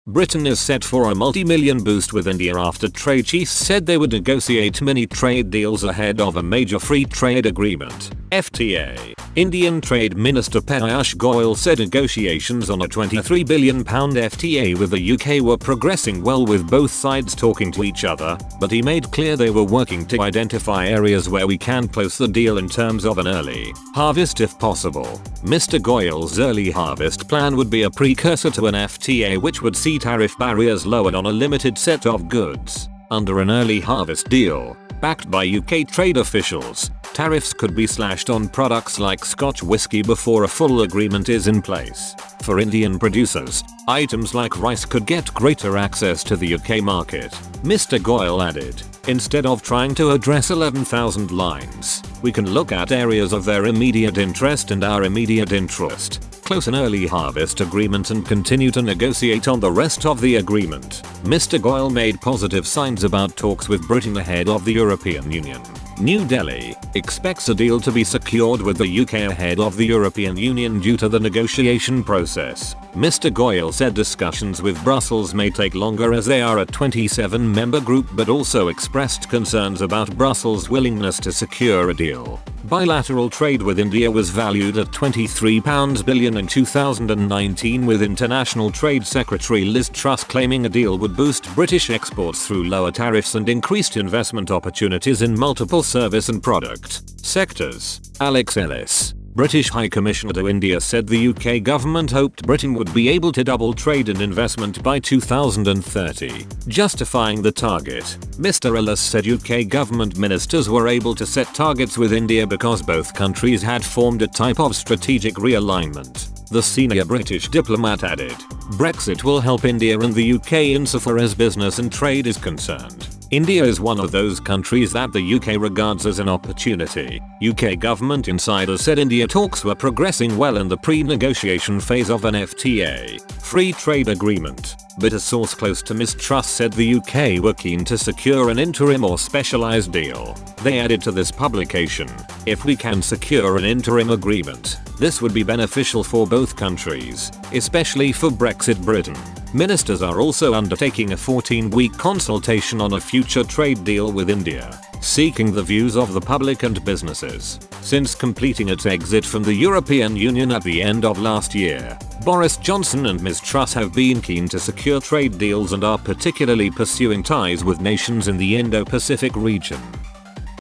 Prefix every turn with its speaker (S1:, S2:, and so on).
S1: Britain is set for a multi-million boost with India after trade chiefs said they would negotiate mini trade deals ahead of a major free trade agreement (FTA). Indian Trade Minister Piyush Goyal said negotiations on a £23 billion FTA with the UK were progressing well with both sides talking to each other, but he made clear they were working to identify areas where we can close the deal in terms of an early harvest if possible. Mr. Goyal's early harvest plan would be a precursor to an FTA which would see tariff barriers lowered on a limited set of goods. Under an early harvest deal, backed by UK trade officials, tariffs could be slashed on products like Scotch whisky before a full agreement is in place. For Indian producers, items like rice could get greater access to the UK market. Mr. Goyal added, instead of trying to address 11,000 lines, we can look at areas of their immediate interest and our immediate interest, close an early harvest agreement and continue to negotiate on the rest of the agreement. Mr. Goyal made positive signs about talks with Britain ahead of the European Union. New Delhi expects a deal to be secured with the UK ahead of the European Union due to the negotiation process. Mr. Goyal said discussions with Brussels may take longer as they are a 27-member group, but also expressed concerns about Brussels' willingness to secure a deal. Bilateral trade with India was valued at £23 billion in 2019, with International Trade Secretary Liz Truss claiming a deal would boost British exports through lower tariffs and increased investment opportunities in multiple service and product sectors. Alex Ellis, British High Commissioner to India, said the UK government hoped Britain would be able to double trade and investment by 2030, justifying the target. Mr. Ellis said UK government ministers were able to set targets with India because both countries had formed a type of strategic realignment. The senior British diplomat added, Brexit will help India and the UK insofar as business and trade is concerned. India is one of those countries that the UK regards as an opportunity. UK government insiders said India talks were progressing well in the pre-negotiation phase of an FTA, free trade agreement, but a source close to Ms. Truss said the UK were keen to secure an interim or specialised deal. They added to this publication, if we can secure an interim agreement, this would be beneficial for both countries, especially for Brexit Britain. Ministers are also undertaking a 14-week consultation on a future trade deal with India, seeking the views of the public and businesses. Since completing its exit from the European Union at the end of last year, Boris Johnson and Ms. Truss have been keen to secure trade deals and are particularly pursuing ties with nations in the Indo-Pacific region.